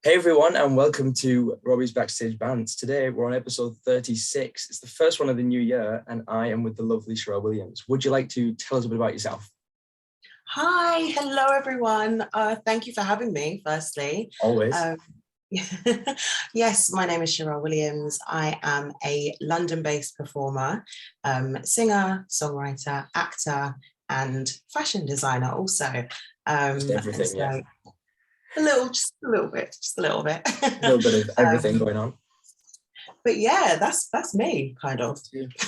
Hey everyone, and welcome to Robbie's Backstage Bants. Today we're on episode 36. It's the first one of the new year, and I am with the lovely Cherelle Williams. Would you like to tell us a bit about yourself? Hi, hello everyone. Thank you for having me, firstly. Always. Um, yes, my name is Cherelle Williams. I am a London-based performer, singer, songwriter, actor, and fashion designer also. Just And everything, yeah. so just a little bit. A little bit of everything Um, going on. but yeah, that's me, kind of.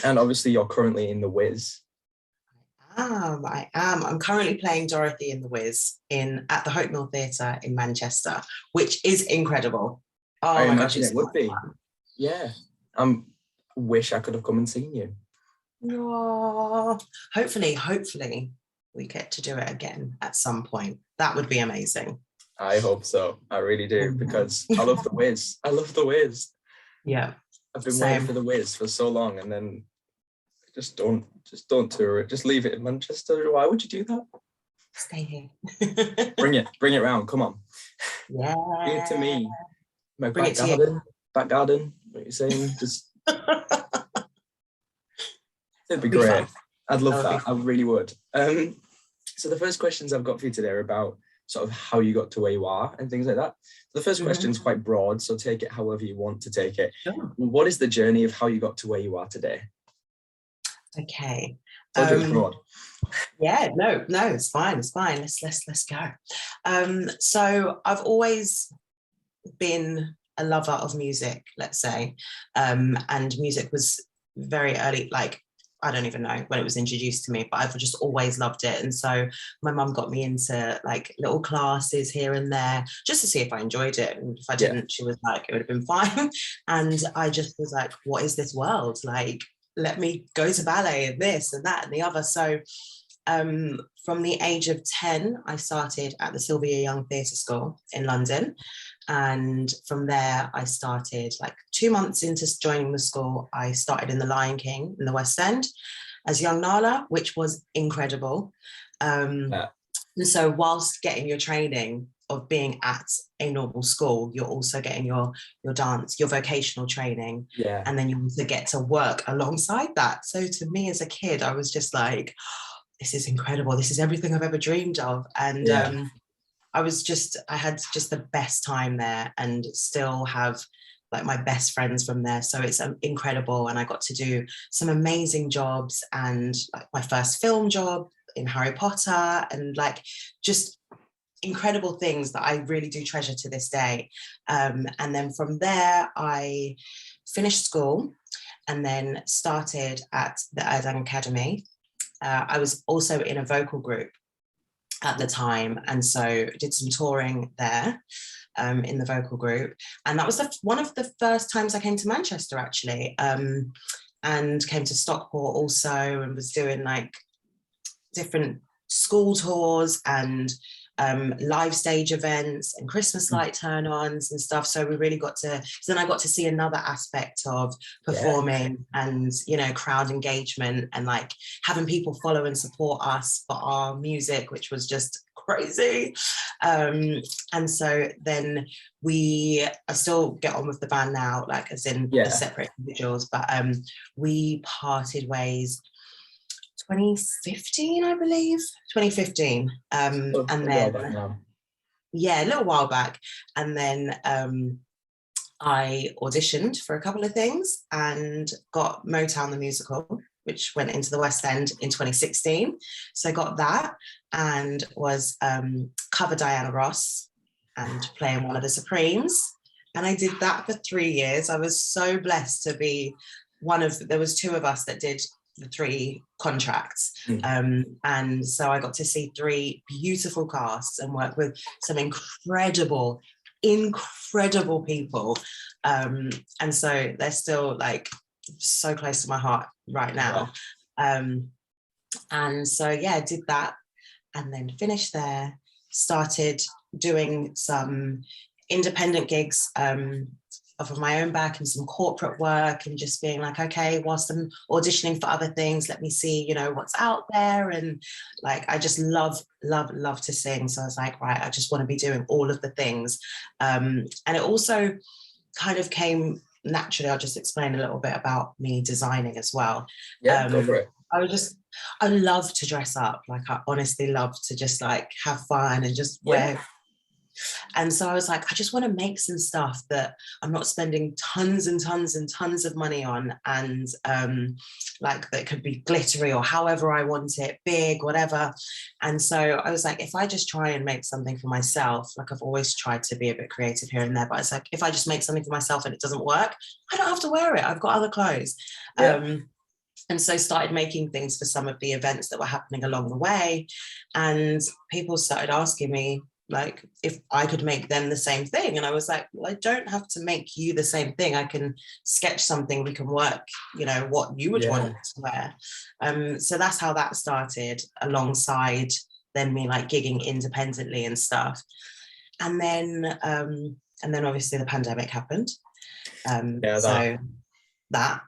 And obviously you're currently in the Wiz. I am. I'm currently playing Dorothy in The Wiz at the Hope Mill Theatre in Manchester, which is incredible. I Oh my gosh, imagine it's it so would be. fun. Yeah. Wish I could have come and seen you. Oh, hopefully we get to do it again at some point. That would be amazing. I hope so. I really do, because I love the Wiz. I love the Wiz. Yeah, I've been waiting same. for the Wiz for so long, and then just don't tour it. Just leave it in Manchester. Why would you do that? Stay here. Bring it round. Come on. Yeah. Bring it to me. My Bring back it to you. garden. Back garden. What you're saying? Just it'd be great. Fun. I'd love That would be that. I really would. So the first questions I've got for you today are about sort of how you got to where you are and things like that. So the first question is quite broad, so take it however you want to take it. Sure. What is the journey of how you got to where you are today? Okay. Told you it was broad. Yeah, no, it's fine. Let's go. So I've always been a lover of music, let's say, and music was very early, like I don't even know when it was introduced to me, but I've just always loved it. And so my mum got me into like little classes here and there just to see if I enjoyed it. And if I didn't, she was like, it would have been fine. And I just was like, what is this world? Like, let me go to ballet and this and that and the other. So from the age of 10, I started at the Sylvia Young Theatre School in London. And from there, I started like 2 months into joining the school. I started in The Lion King in the West End as young Nala, which was incredible. And so whilst getting your training of being at a normal school, you're also getting your dance, your vocational training. Yeah. And then you also get to work alongside that. So to me as a kid, I was just like, this is incredible. This is everything I've ever dreamed of. And I had just the best time there and still have like my best friends from there. So it's incredible. And I got to do some amazing jobs and like my first film job in Harry Potter and like just incredible things that I really do treasure to this day. And then from there, I finished school and then started at the Erdang Academy. I was also in a vocal group at the time, and so did some touring there in the vocal group. And that was one of the first times I came to Manchester, actually, and came to Stockport also, and was doing like different school tours and live stage events and Christmas light turn-ons and stuff. So we really so then I got to see another aspect of performing and, you know, crowd engagement and like having people follow and support us for our music, which was just crazy. And so then I still get on with the band now, like as in as separate individuals, but we parted ways 2015, I believe. 2015. And then a little while back. And then I auditioned for a couple of things and got Motown the Musical, which went into the West End in 2016. So I got that and was cover Diana Ross and playing one of the Supremes. And I did that for 3 years. I was so blessed to be there was two of us that did the 3 contracts. And so I got to see 3 beautiful casts and work with some incredible people. And so they're still like so close to my heart right now. And so, I did that and then finished there, started doing some independent gigs off of my own back and some corporate work, and just being like, okay, whilst I'm auditioning for other things, let me see, you know, what's out there. And like, I just love to sing. So I was like, right, I just want to be doing all of the things. And it also kind of came naturally. I'll just explain a little bit about me designing as well. Yeah, go for it. I love to dress up. Like, I honestly love to just like have fun and just wear. And so I was like, I just want to make some stuff that I'm not spending tons and tons and tons of money on, and like that could be glittery or however I want it, big, whatever. And so I was like, if I just try and make something for myself, like I've always tried to be a bit creative here and there, but it's like, if I just make something for myself and it doesn't work, I don't have to wear it. I've got other clothes. And so started making things for some of the events that were happening along the way. And people started asking me, like, if I could make them the same thing. And I was like, well, I don't have to make you the same thing. I can sketch something, we can work, you know, what you would want to wear. So that's how that started, alongside then me like gigging independently and stuff. And then obviously the pandemic happened. So that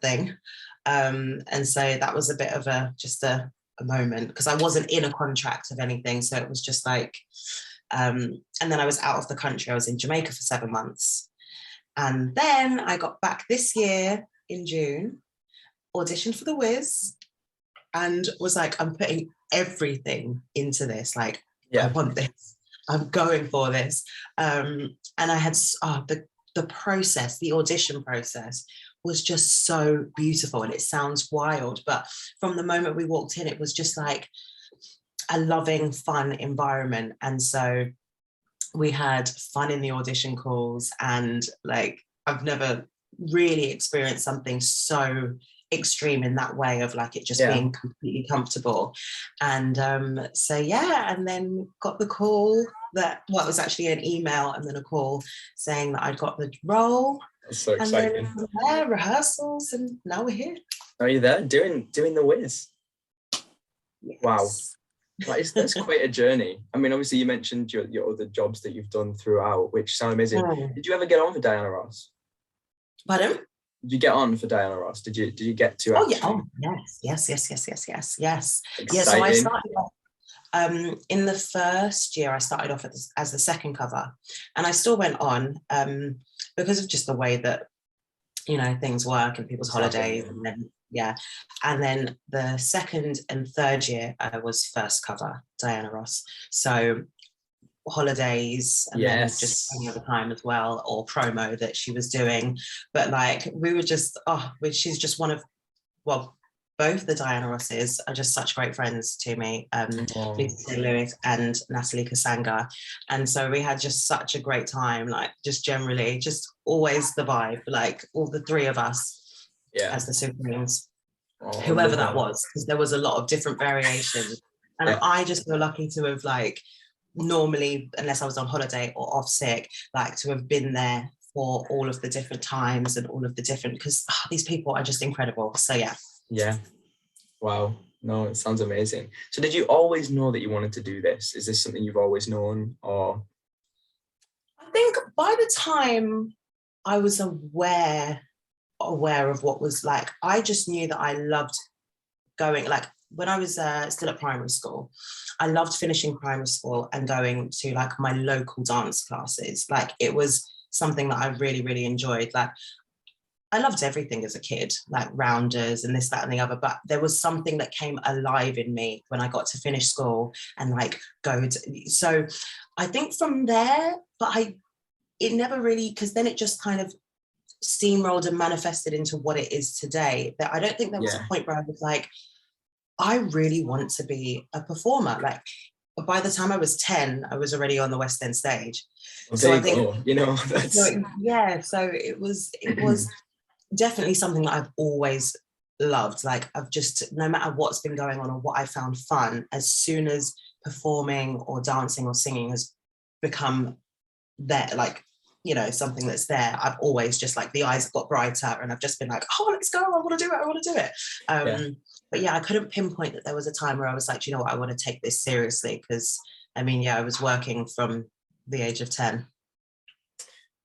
thing. And so that was a bit of a moment, because I wasn't in a contract of anything. So it was just like, and then I was out of the country. I was in Jamaica for 7 months. And then I got back this year in June, auditioned for the Wiz, and was like, I'm putting everything into this. Like, I want this. I'm going for this. And I had the process, the audition process was just so beautiful, and it sounds wild, but from the moment we walked in, it was just like a loving, fun environment. And so we had fun in the audition calls, and like, I've never really experienced something so extreme in that way, of like it just being completely comfortable. And and then got the call that, well, it was actually an email and then a call saying that I'd got the role. That's so exciting. And then rehearsals, and now we're here. Are you there doing the Wiz? Yes. Wow, that's quite a journey. I mean, obviously you mentioned your other jobs that you've done throughout, which sound amazing. Did you ever get on for Diana Ross? Pardon? Did you get on for Diana Ross? Did you get to? Oh yeah. Oh yes. Exciting. Yeah. So I started off, in the first year, I started off as the second cover, and I still went on because of just the way that, you know, things work and people's holidays, and then the second and third year I was first cover Diana Ross. So holidays, and then just any other time as well, or promo that she was doing. But like, we were just she's just one of, well, both the Diana Rosses are just such great friends to me, Lisa Lewis and Natalie Kasanga. And so we had just such a great time, like just generally, just always the vibe, like all the three of us as the Supremes, whoever that was, because there was a lot of different variations. And I just feel lucky to have, like, normally, unless I was on holiday or off sick, like to have been there for all of the different times and all of the different, because these people are just incredible. So yeah. Wow. No, it sounds amazing. So did you always know that you wanted to do this? Is this something you've always known, or? I think by the time I was aware of what was, like, I just knew that I loved going, like, when I was still at primary school, I loved finishing primary school and going to like my local dance classes. Like, it was something that I really, really enjoyed. Like, I loved everything as a kid, like rounders and this, that, and the other. But there was something that came alive in me when I got to finish school and like go to. So I think from there, but it never really, because then it just kind of steamrolled and manifested into what it is today. That I don't think there was a point where I was like, I really want to be a performer. Like, by the time I was 10, I was already on the West End stage. Well, so I think, you know, that's... So it was definitely something that I've always loved. Like, I've just, no matter what's been going on or what I found fun, as soon as performing or dancing or singing has become there, like, you know, something that's there, I've always just, like, the eyes have got brighter and I've just been like, oh, let's go, I want to do it. But yeah, I couldn't pinpoint that there was a time where I was like, you know what, I want to take this seriously, because I mean, I was working from the age of 10.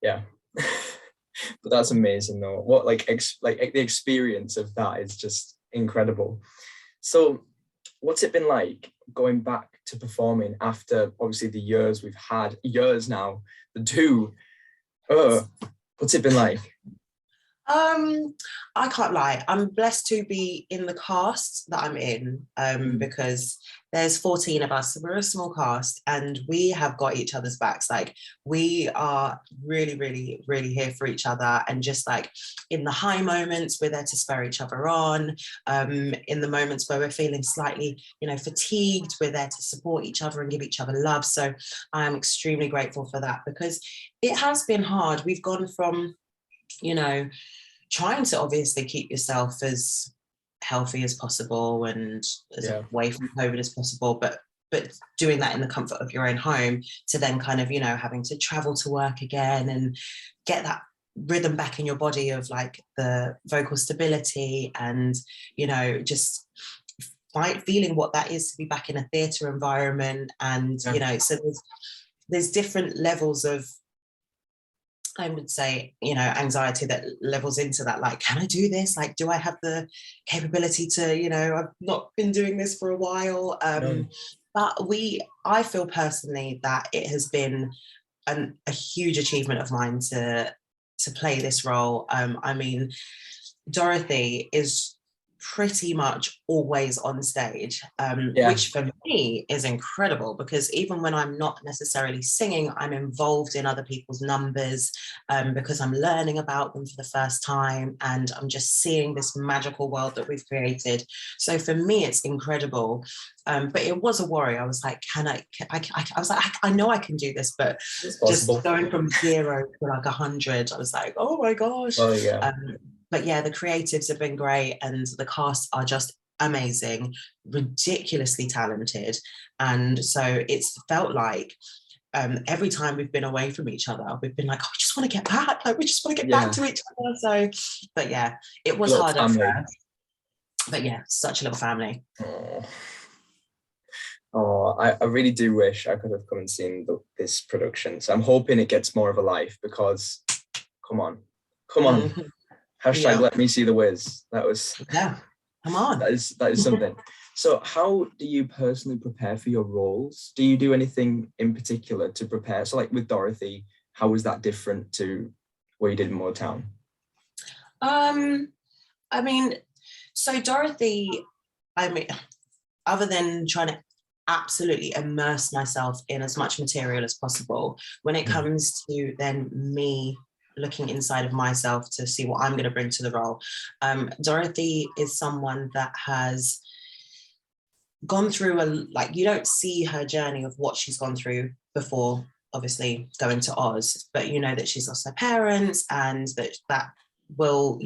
Yeah, But that's amazing though. What like the experience of that is just incredible. So what's it been like going back to performing after obviously the years we've had, years now, the two, what's it been like? I can't lie. I'm blessed to be in the cast that I'm in, because there's 14 of us. So we're a small cast and we have got each other's backs. Like we are really, really, really here for each other. And just like in the high moments, we're there to spur each other on. In the moments where we're feeling slightly, fatigued, we're there to support each other and give each other love. So I am extremely grateful for that, because it has been hard. We've gone from, trying to obviously keep yourself as healthy as possible and as away from COVID as possible, but doing that in the comfort of your own home, to then kind of, having to travel to work again and get that rhythm back in your body of like the vocal stability and, just feeling what that is to be back in a theatre environment. And, so there's different levels of, I would say, anxiety that levels into that. Like, can I do this? Like, do I have the capability to, I've not been doing this for a while. But I feel personally that it has been a huge achievement of mine to play this role. I mean, Dorothy is pretty much always on stage, which for me is incredible, because even when I'm not necessarily singing, I'm involved in other people's numbers, because I'm learning about them for the first time and I'm just seeing this magical world that we've created. So for me, it's incredible. But it was a worry. I was like, I was like, I know I can do this, but just going from 0 to like 100, I was like, oh my gosh. Oh, yeah. But yeah, the creatives have been great and the cast are just amazing, ridiculously talented. And so it's felt like every time we've been away from each other, we've been like, oh, we just want to get back. Like, we just want to get back to each other. So, but yeah, it was hard at first. But yeah, such a little family. Oh, I really do wish I could have come and seen this production. So I'm hoping it gets more of a life, because come on. Hashtag let me see the whiz. That was come on. That is something. So how do you personally prepare for your roles? Do you do anything in particular to prepare? So like with Dorothy, how was that different to what you did in Motown? I mean, so Dorothy, other than trying to absolutely immerse myself in as much material as possible, when it comes to then me looking inside of myself to see what I'm going to bring to the role, Dorothy is someone that has gone through you don't see her journey of what she's gone through before obviously going to Oz, but you know that she's lost her parents and that will,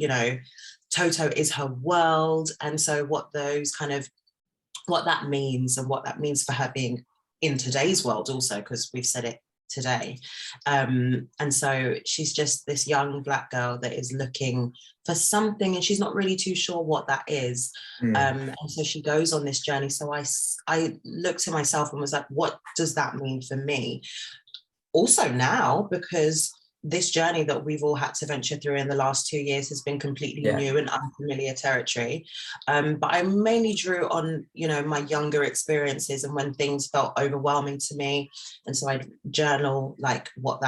Toto is her world. And so what that means and what that means for her being in today's world also, because we've said it today. And so she's just this young Black girl that is looking for something and she's not really too sure what that is. And so she goes on this journey. So I looked to myself and was like, what does that mean for me? Also now, because this journey that we've all had to venture through in the last 2 years has been completely new and unfamiliar territory. But I mainly drew on, my younger experiences and when things felt overwhelming to me. And so I journal like what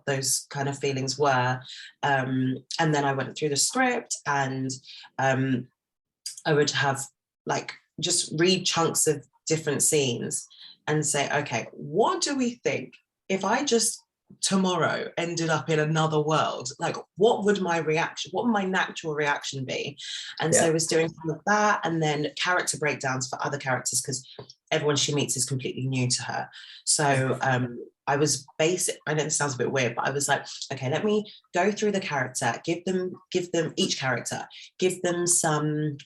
those kind of feelings were. And then I went through the script and I would have just read chunks of different scenes and say, okay, what do we think if I just tomorrow ended up in another world? What would my natural reaction be? And so I was doing some of that, and then character breakdowns for other characters, because everyone she meets is completely new to her. So I was basic. I know this sounds a bit weird, but I was like, okay, let me go through the character, give them each character, give them some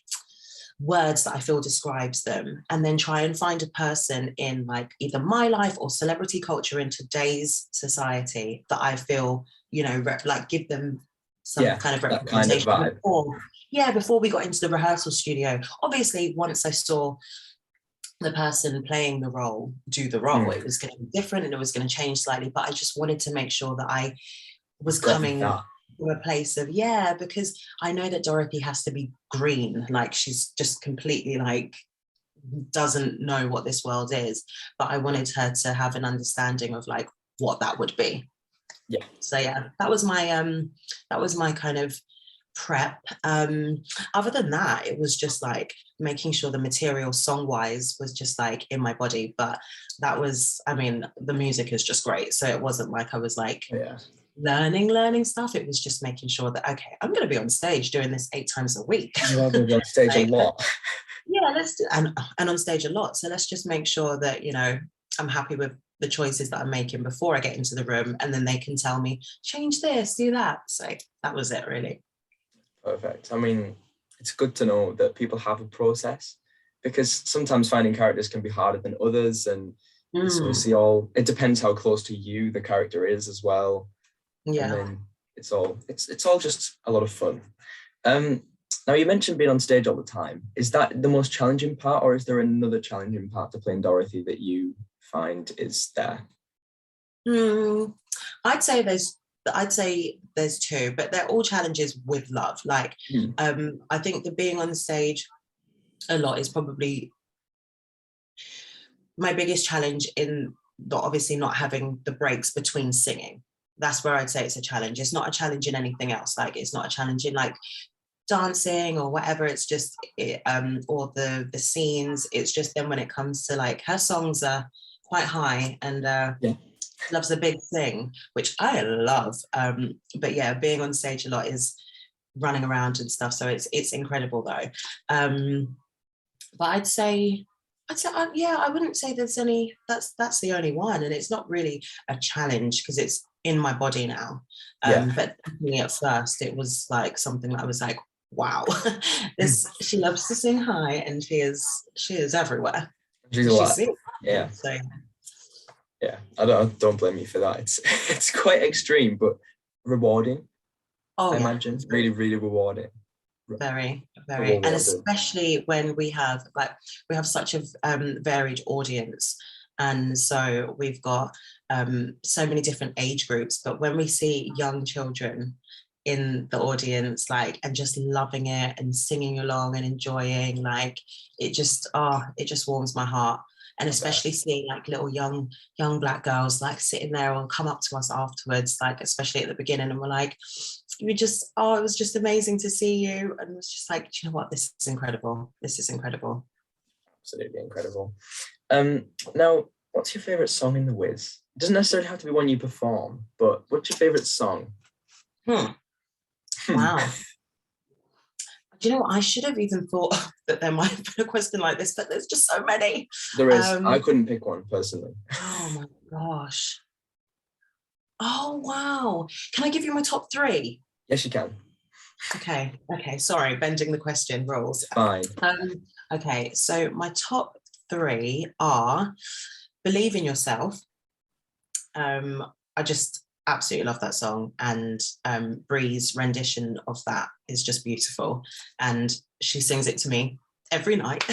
words that I feel describes them, and then try and find a person in either my life or celebrity culture in today's society that I feel, give them some kind of representation. Kind of vibe. Before we got into the rehearsal studio. Obviously, once I saw the person playing the role do the role, it was going to be different and it was going to change slightly, but I just wanted to make sure that I was Got coming that. from a place of, yeah, because I know that Dorothy has to be green, like she's just completely like doesn't know what this world is, but I wanted her to have an understanding of like what that would be. Yeah. So yeah, that was my kind of prep. Other than that, it was just like making sure the material song wise was just like in my body, but that was, I mean, the music is just great, so it wasn't like I was like learning stuff. It was just making sure that, okay, I'm going to be on stage doing this 8 times a week. You are going to be on stage like, a lot. Yeah, let's do, and on stage a lot, so let's just make sure that, you know, I'm happy with the choices that I'm making before I get into the room, and then they can tell me change this, do that. So that was it, really. Perfect. I mean, it's good to know that people have a process, because sometimes finding characters can be harder than others, and it's obviously it depends how close to you the character is as well. Yeah. And then it's all just a lot of fun. Now, you mentioned being on stage all the time. Is that the most challenging part, or is there another challenging part to playing Dorothy that you find is there? I'd say there's 2, but they're all challenges with love. Like, I think the being on stage a lot is probably my biggest challenge, in obviously not having the breaks between singing. That's where I'd say it's a challenge. It's not a challenge in anything else. Like, it's not a challenge in like dancing or whatever. It's just or the scenes. It's just then when it comes to like, her songs are quite high, and loves a big thing, which I love. But yeah, being on stage a lot is running around and stuff, so it's incredible though. But I'd say yeah, I wouldn't say there's any, that's the only one, and it's not really a challenge because it's in my body now. But definitely at first it was like something that I was like, wow, she loves to sing high, and she is everywhere. She's a lot. Yeah. So yeah, I don't blame you for that. It's quite extreme, but rewarding. I imagine really, really rewarding. Very, and especially when we have such a varied audience, and so we've got so many different age groups. But when we see young children in the audience, like, and just loving it and singing along and enjoying, like, it just warms my heart. And especially seeing like little young Black girls like sitting there and come up to us afterwards, like especially at the beginning, and we're like, it was just amazing to see you. And it's just like, do you know what, this is incredible. Absolutely incredible. Now, what's your favorite song in The Wiz? It doesn't necessarily have to be one you perform, but what's your favorite song? Wow. Do you know what? I should have even thought that there might have been a question like this, but there's just so many. There is. I couldn't pick one personally. Oh my gosh. Oh, wow. Can I give you my top 3? Yes, you can. Okay. Sorry, bending the question rules. Fine. Okay, so my top 3 are Believe in Yourself. I just absolutely love that song, and Bree's rendition of that is just beautiful, and she sings it to me every night.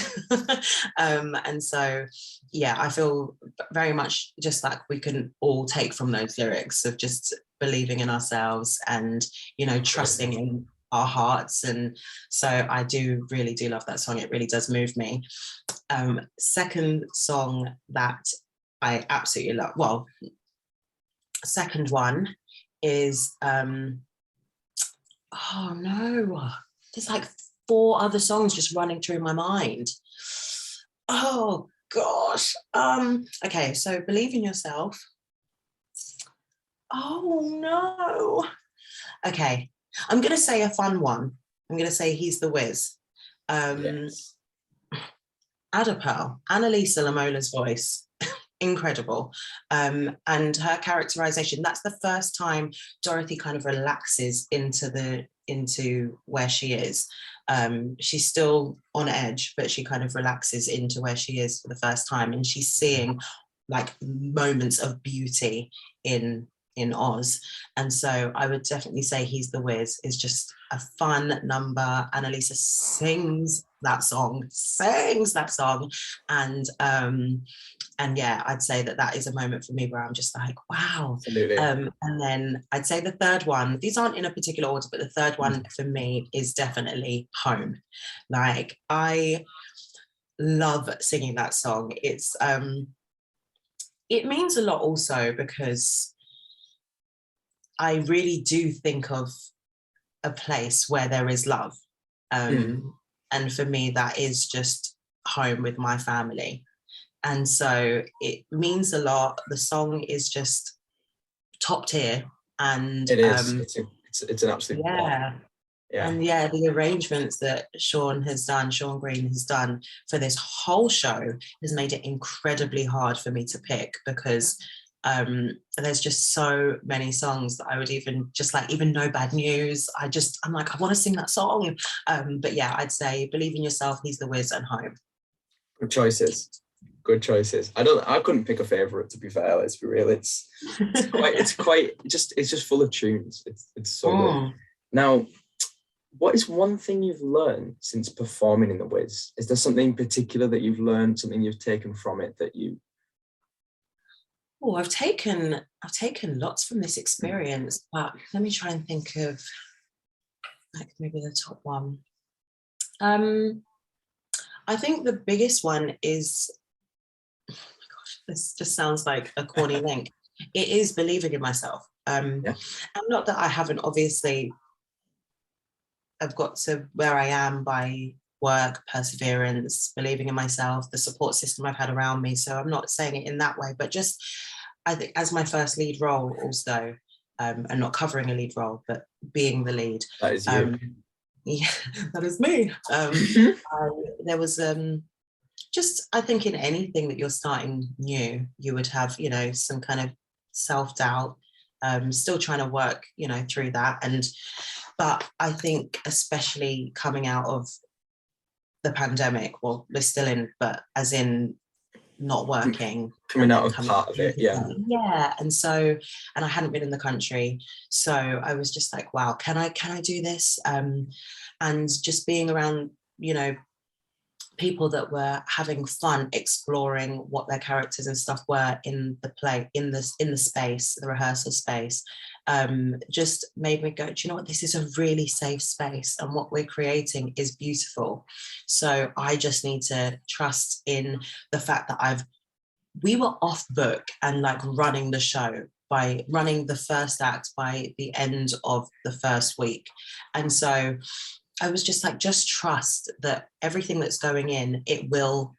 And so yeah, I feel very much just like we can all take from those lyrics of just believing in ourselves and, you know, trusting in our hearts. And so I really do love that song. It really does move me. Second song that I absolutely love, well, second one is oh no, there's like 4 other songs just running through my mind. Oh gosh. Okay, so Believe in Yourself. Oh no. Okay, I'm gonna say a fun one. I'm gonna say He's the Wiz. Yes. Adapel, Annalisa Lamola's voice, incredible. And her characterization, that's the first time Dorothy kind of relaxes into where she is. She's still on edge, but she kind of relaxes into where she is for the first time, and she's seeing like moments of beauty in Oz. And so I would definitely say He's the Wiz is just a fun number. Annalisa sings that song, and and yeah, I'd say that that is a moment for me where I'm just like, wow. Absolutely. And then I'd say the third one, these aren't in a particular order, but the third one for me is definitely Home. Like, I love singing that song. It's it means a lot also because I really do think of a place where there is love. And for me, that is just home with my family. And so it means a lot. The song is just top tier. And it is. It's an absolute yeah. bop. Yeah. And yeah, the arrangements that Sean Green has done for this whole show has made it incredibly hard for me to pick, because there's just so many songs that I would even just like, even No Bad News. I'm like, I want to sing that song. But yeah, I'd say Believe in Yourself, He's the Wiz, and Home. Good choices. Good choices. I couldn't pick a favorite, to be fair. Let's be real. It's just full of tunes. It's so good. Now, what is one thing you've learned since performing in the Wiz? Is there something in particular that you've learned, something you've taken from it that you? Oh, I've taken lots from this experience, but let me try and think of like maybe the top one. I think the biggest one is, oh my gosh, this just sounds like a corny link. It is believing in myself. And not that I haven't, obviously, I've got to where I am by work, perseverance, believing in myself, the support system I've had around me. So I'm not saying it in that way, but just, I think as my first lead role also, and not covering a lead role, but being the lead. That is you. Yeah, that is me. There was just, I think in anything that you're starting new, you would have, you know, some kind of self-doubt, still trying to work, you know, through that. But I think especially coming out of the pandemic, well, we're still in, but as in not working. Coming out of part of it, yeah. Yeah, and I hadn't been in the country. So I was just like, wow, can I do this? And just being around, you know, people that were having fun exploring what their characters and stuff were in the play, in the space, the rehearsal space, just made me go, do you know what, this is a really safe space and what we're creating is beautiful. So I just need to trust in the fact that we were off book and like running the show, by running the first act by the end of the first week. And so I was just like, just trust that everything that's going in, it will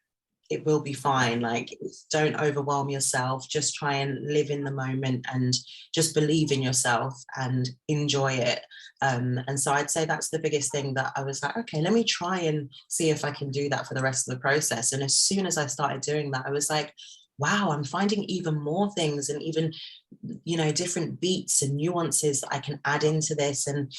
be fine. Like, don't overwhelm yourself. Just try and live in the moment and just believe in yourself and enjoy it. And so I'd say that's the biggest thing, that I was like, okay, let me try and see if I can do that for the rest of the process. And as soon as I started doing that, I was like, wow, I'm finding even more things, and even, you know, different beats and nuances that I can add into this. And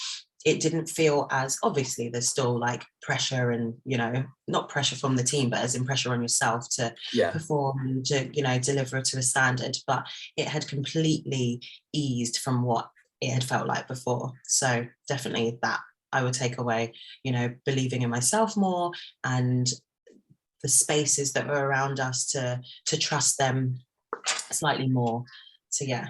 it didn't feel as, obviously there's still like pressure, and, you know, not pressure from the team, but as in pressure on yourself to perform and to, you know, deliver to a standard, but it had completely eased from what it had felt like before. So definitely that I would take away, you know, believing in myself more, and the spaces that were around us to trust them slightly more. So yeah.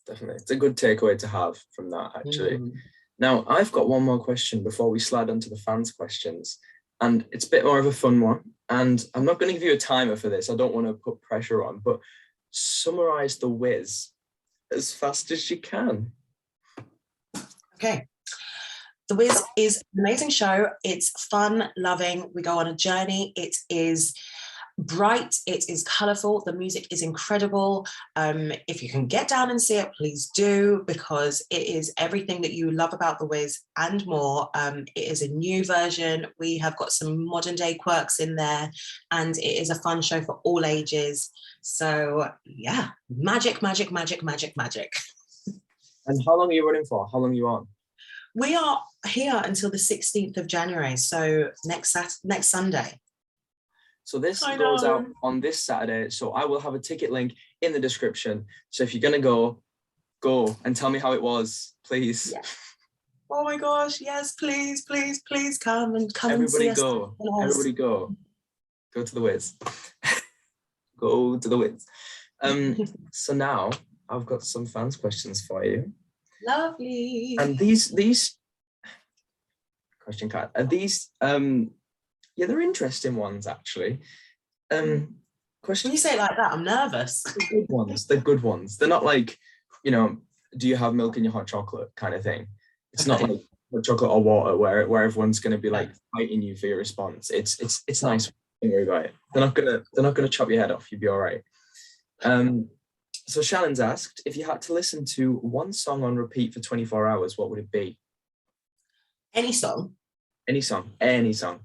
Definitely. It's a good takeaway to have from that, actually. Now, I've got one more question before we slide onto the fans' questions, and it's a bit more of a fun one. And I'm not going to give you a timer for this. I don't want to put pressure on, but summarise The Wiz as fast as you can. Okay. The Wiz is an amazing show. It's fun, loving. We go on a journey. It is bright, it is colourful, the music is incredible. If you can get down and see it, please do, because it is everything that you love about The Wiz and more. It is a new version. We have got some modern day quirks in there, and it is a fun show for all ages. So yeah, magic, magic, magic, magic, magic. And how long are you running for? How long are you on? We are here until the 16th of January, so next Sunday. So this goes out on this Saturday. So I will have a ticket link in the description. So if you're going to go and tell me how it was, please. Yeah. Oh my gosh, yes, please, please, please come and see us. Everybody go. Go to The Wiz. go to the wins. So now I've got some fans questions for you. Lovely. And these question card, are these yeah, they're interesting ones actually. Question. When you say it like that, I'm nervous. They're good ones. They're good ones. They're not like, you know, do you have milk in your hot chocolate kind of thing. It's not like hot chocolate or water where everyone's going to be like fighting you for your response. It's nice. Don't worry about it. They're not gonna chop your head off. You'll be all right. So Shannon's asked, if you had to listen to one song on repeat for 24 hours, what would it be? Any song? Any song. Any song.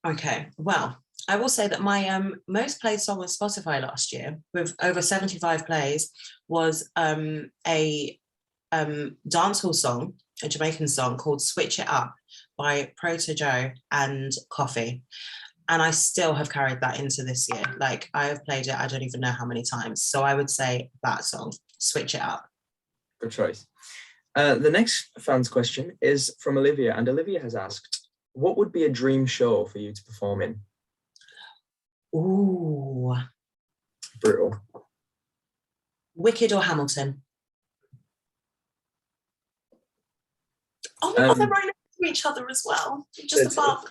Okay. Well, I will say that my most played song on Spotify last year, with over 75 plays, was a dancehall song, a Jamaican song called Switch It Up by Proto Joe and Coffee. And I still have carried that into this year. Like, I have played it, I don't even know how many times. So I would say that song, Switch It Up. Good choice. The next fan's question is from Olivia, and Olivia has asked, what would be a dream show for you to perform in? Ooh. Brutal. Wicked or Hamilton? Oh my God, they're right next to each other as well. Just above.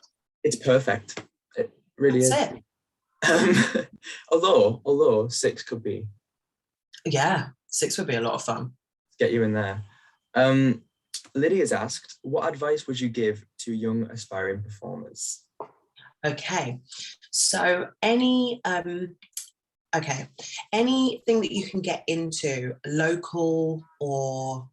It's perfect. It really That's is. It. Although 6 could be. Yeah, 6 would be a lot of fun. Get you in there. Lydia's asked, what advice would you give to young aspiring performers? Okay, so anything that you can get into, local or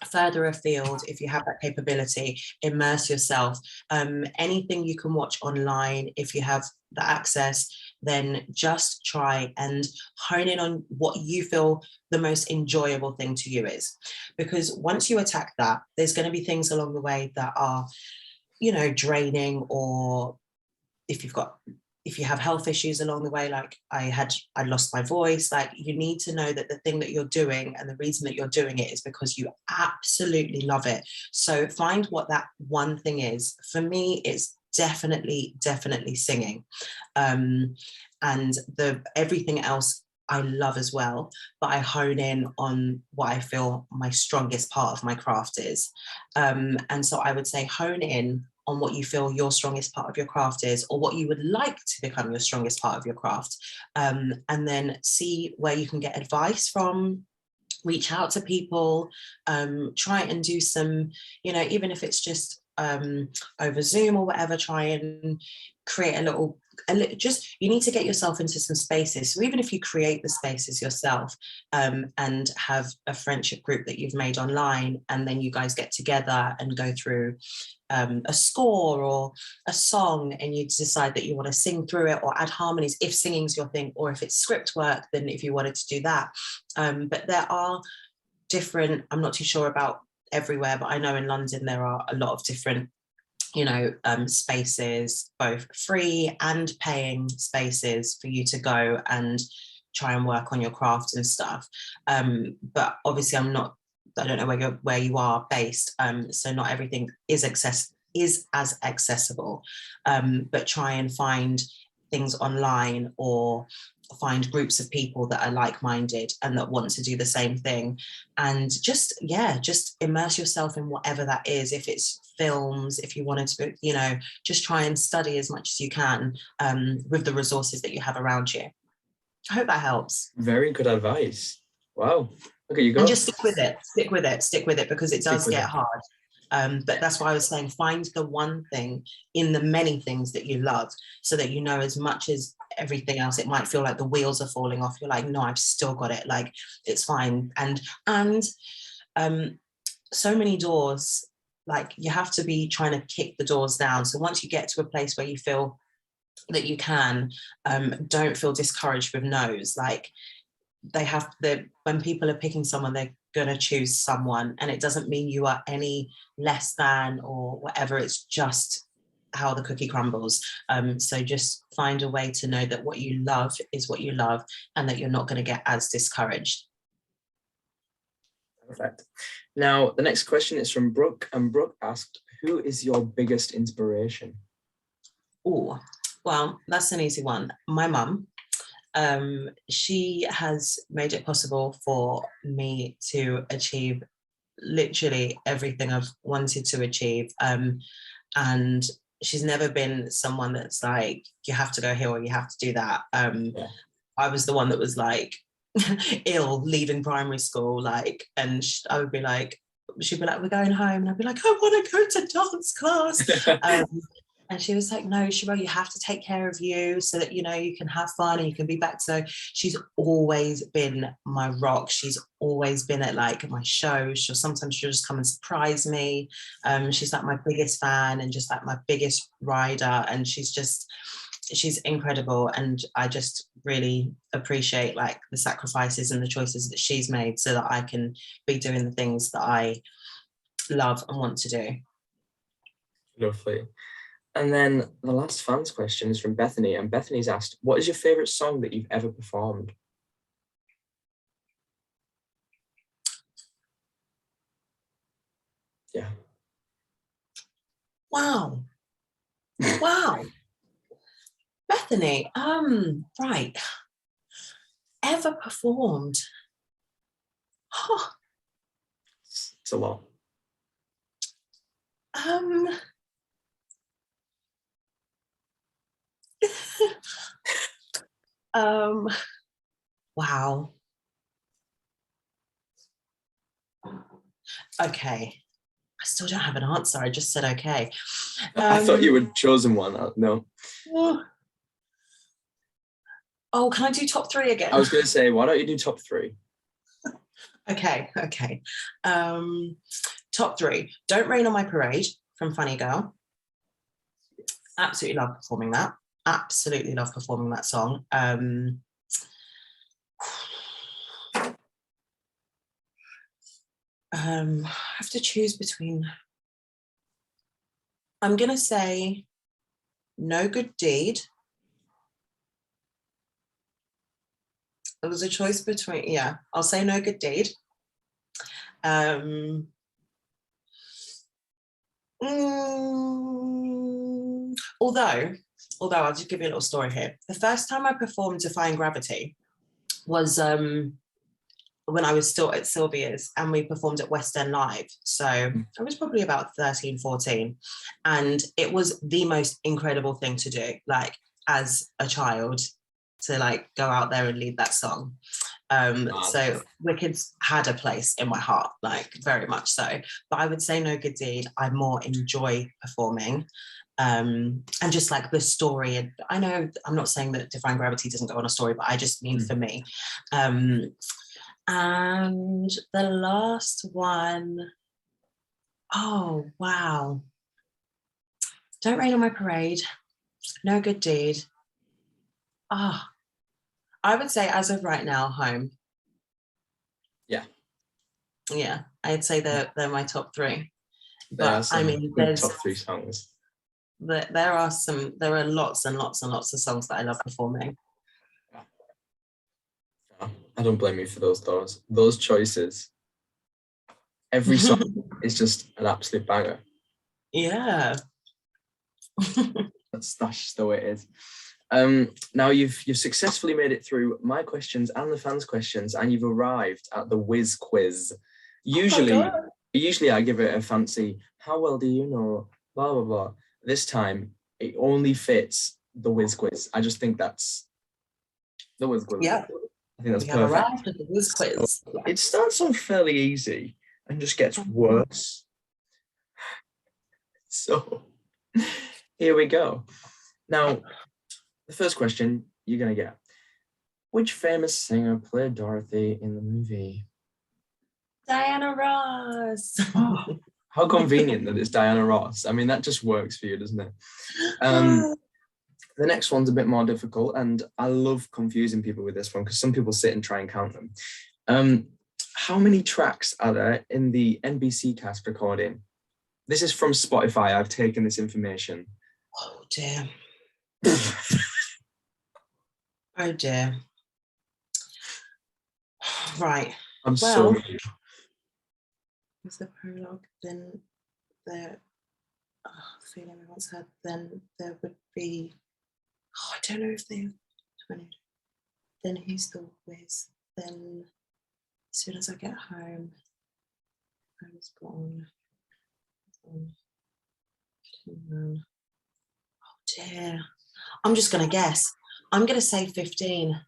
further afield, if you have that capability, immerse yourself. Anything you can watch online, if you have the access, then just try and hone in on what you feel the most enjoyable thing to you is. Because once you attack that, there's going to be things along the way that are, you know, draining, or if you have health issues along the way, like I lost my voice, like you need to know that the thing that you're doing and the reason that you're doing it is because you absolutely love it. So find what that one thing is. For me, it's definitely singing. And everything else I love as well, but I hone in on what I feel my strongest part of my craft is. And so I would say hone in on what you feel your strongest part of your craft is, or what you would like to become your strongest part of your craft. And then see where you can get advice from, reach out to people, try and do some, you know, even if it's just over Zoom or whatever, try and create a little, just, you need to get yourself into some spaces. So even if you create the spaces yourself, and have a friendship group that you've made online, and then you guys get together and go through a score or a song, and you decide that you want to sing through it or add harmonies, if singing's your thing, or if it's script work, then if you wanted to do that. But there are different, I'm not too sure about everywhere, but I know in London there are a lot of different, you know, spaces, both free and paying spaces for you to go and try and work on your craft and stuff. But obviously I don't know where you are based, so not everything is as accessible, but try and find things online, or find groups of people that are like-minded and that want to do the same thing, and just immerse yourself in whatever that is. If it's films, if you wanted to, you know, just try and study as much as you can, with the resources that you have around you. I hope that helps. Very good advice. Wow. Okay, you go. And just stick with it, because it does get hard. But that's why I was saying, find the one thing in the many things that you love, so that, you know, as much as everything else, it might feel like the wheels are falling off, you're like, no, I've still got it, like it's fine. And so many doors, like you have to be trying to kick the doors down. So once you get to a place where you feel that you can, don't feel discouraged with no's. Like when people are picking someone, they're gonna choose someone, and it doesn't mean you are any less than or whatever. It's just how the cookie crumbles. So just find a way to know that what you love is what you love, and that you're not going to get as discouraged. Perfect. Now the next question is from Brooke, and Brooke asked, who is your biggest inspiration? Oh, well, that's an easy one. My mum. She has made it possible for me to achieve literally everything I've wanted to achieve. And she's never been someone that's like, you have to go here or you have to do that. I was the one that was like ill leaving primary school, like, and I would be like, she'd be like, we're going home, and I'd be like, I want to go to dance class. And she was like, no, Cherelle, you have to take care of you so that, you know, you can have fun and you can be back. So she's always been my rock. She's always been at like my shows. She'll just come and surprise me. She's like my biggest fan and just like my biggest rider. And she's incredible. And I just really appreciate like the sacrifices and the choices that she's made so that I can be doing the things that I love and want to do. Lovely. And then the last fans question is from Bethany, and Bethany's asked, what is your favourite song that you've ever performed? Yeah. Wow. Wow. Bethany, right. Ever performed? Oh. It's a lot. Wow. Okay. I still don't have an answer. I just said okay. I thought you had chosen one. No. Oh, can I do top three again? I was going to say, why don't you do top three? Okay. Top three. Don't Rain on My Parade from Funny Girl. Absolutely love performing that. Absolutely love performing that song. I have to choose between, I'm gonna say No Good Deed. It was a choice between, yeah, I'll say No Good Deed. Although I'll just give you a little story here. The first time I performed Defying Gravity was when I was still at Sylvia's, and we performed at West End Live. So I was probably about 13, 14. And it was the most incredible thing to do, like as a child, to like go out there and lead that song. So Wicked's had a place in my heart, like very much so. But I would say No Good Deed, I more enjoy performing. And just like the story, and I know I'm not saying that Defying Gravity doesn't go on a story, but I just mean for me. And the last one, oh, wow. Don't Rain on My Parade, No Good Deed. I would say as of right now, Home. Yeah, I'd say they're my top three. But I mean, there's top three songs. There are lots and lots and lots of songs that I love performing. I don't blame you for those choices. Every song is just an absolute banger. Yeah. That's just the way it is. Now you've successfully made it through my questions and the fans' questions, and you've arrived at the whiz quiz. Usually I give it a fancy, how well do you know, blah, blah, blah. This time, it only fits the whiz quiz. I just think that's the whiz quiz. Yeah. I think that's we perfect. Have arrived at the whiz quiz. So it starts off fairly easy and just gets worse. So here we go. Now, the first question you're going to get. Which famous singer played Dorothy in the movie? Diana Ross. Oh, how convenient that it's Diana Ross. I mean, that just works for you, doesn't it? The next one's a bit more difficult, and I love confusing people with this one because some people sit and try and count them. How many tracks are there in the NBC cast recording? This is from Spotify. I've taken this information. Oh, dear. Oh, dear. Right. I'm sorry. With the prologue, then there, feeling we once had, then there would be, I don't know if they 20. Then who's the Wiz? Then as soon as I get home, I was born. Oh dear. I'm just going to guess. I'm going to say 15.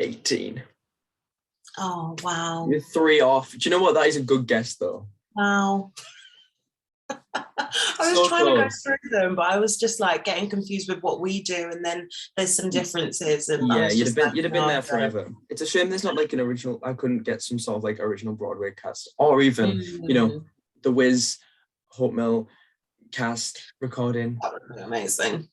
18. Oh, wow. You're 3 off. Do you know what? That is a good guess, though. Wow. I was trying to go through them, but I was just like getting confused with what we do, and then there's some differences. And yeah, you'd have been there no, forever. It's a shame there's not like an original. I couldn't get some sort of like original Broadway cast, or even you know, the Wiz, Hope Mill cast recording. That would be amazing.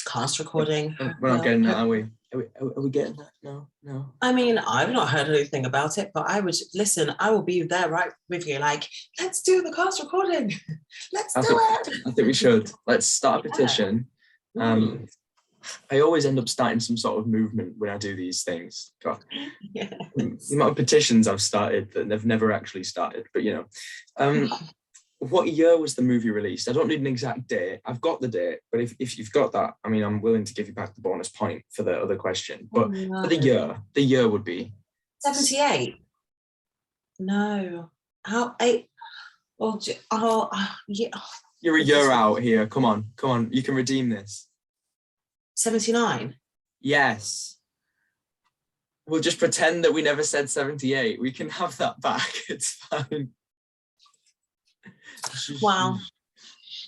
Cast recording. We're not getting that, are we? Are we getting that? No. I mean, I've not heard anything about it, but I would listen. I will be there right with you. Like, let's do the cast recording. Let's do it. I think we should. Let's start a petition. I always end up starting some sort of movement when I do these things. God. Yes. The amount of petitions I've started that they've never actually started, but you know. What year was the movie released? I don't need an exact date. I've got the date, but if you've got that, I mean, I'm willing to give you back the bonus point for the other question. But for the year would be 78. No, how 8? Yeah. You're a year out here. Come on. You can redeem this. 79. Yes. We'll just pretend that we never said 78. We can have that back. It's fine. Wow.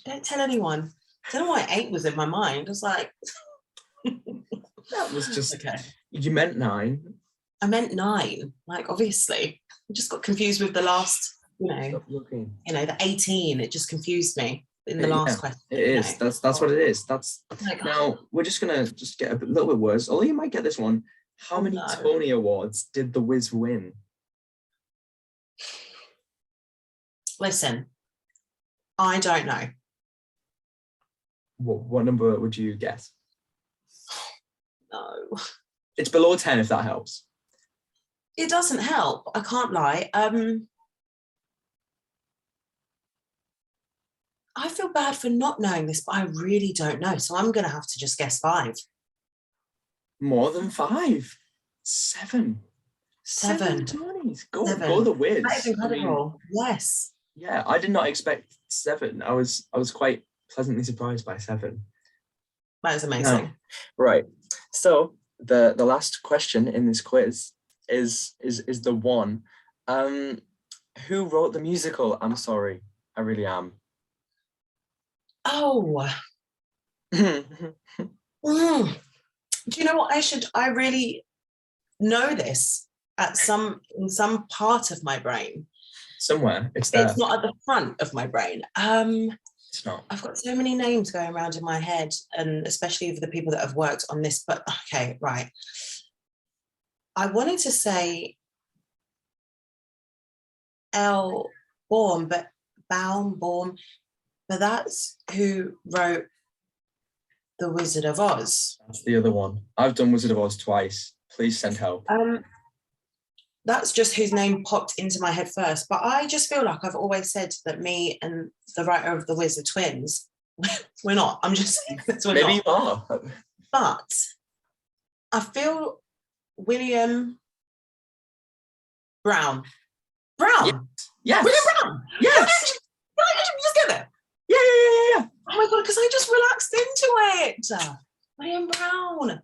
Don't tell anyone. I don't know why 8 was in my mind. I was like, that was just okay. You meant 9. I meant 9. Like, obviously, I just got confused with the last. The 18. It just confused me in the last question. It is. That's what it is. That's like, now we're just gonna get a little bit worse. Although you might get this one. How many Tony Awards did The Wiz win? Listen, I don't know. What number would you guess? No. It's below 10 if that helps. It doesn't help. I can't lie. I feel bad for not knowing this, but I really don't know. So I'm going to have to just guess 5. More than 5. 7. 7 Tonys. Go the Wiz. That is incredible. Yes. Yeah, I did not expect 7. I was quite pleasantly surprised by 7. That is amazing. No. Right. So the last question in this quiz is the one. Who wrote the musical? I'm sorry, I really am. Oh. Do you know what? I really know this in some part of my brain. Somewhere. It's there. It's not at the front of my brain. It's not. I've got so many names going around in my head, and especially for the people that have worked on this, but okay, right. I wanted to say Baum, but that's who wrote The Wizard of Oz. That's the other one. I've done Wizard of Oz twice. Please send help. That's just whose name popped into my head first. But I just feel like I've always said that me and the writer of The Wiz are twins. We're not. I'm just saying that we're Maybe not. you are. But I feel William Brown. Yes. William Brown. Yes. Did I just get there? Yeah. Oh my God, because I just relaxed into it. William Brown.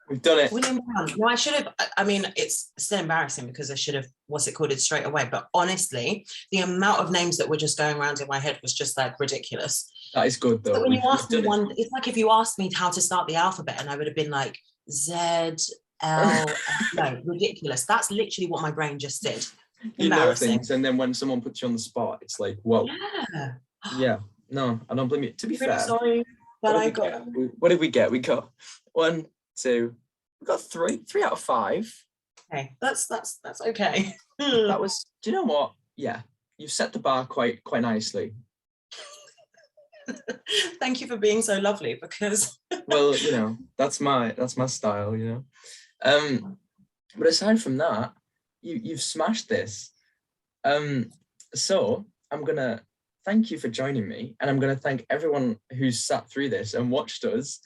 We've done it. William Brown. No, I should have. I mean, it's still embarrassing because I should have it straight away. But honestly, the amount of names that were just going around in my head was just like ridiculous. That is good though. So when you asked me one, it's like if you asked me how to start the alphabet, and I would have been like Z, L. No, ridiculous. That's literally what my brain just did. You know things, and then when someone puts you on the spot, it's like, whoa. Yeah. No, I don't blame you. To be fair, sorry, but what did we get? We got 1, 2. We got 3 out of 5. Okay, that's okay. That was. Do you know what? Yeah, you set the bar quite nicely. Thank you for being so lovely. Because well, that's my style. But aside from that, you've smashed this. So I'm gonna thank you for joining me, and I'm gonna thank everyone who's sat through this and watched us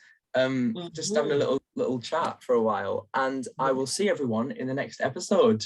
just having a little chat for a while, and I will see everyone in the next episode.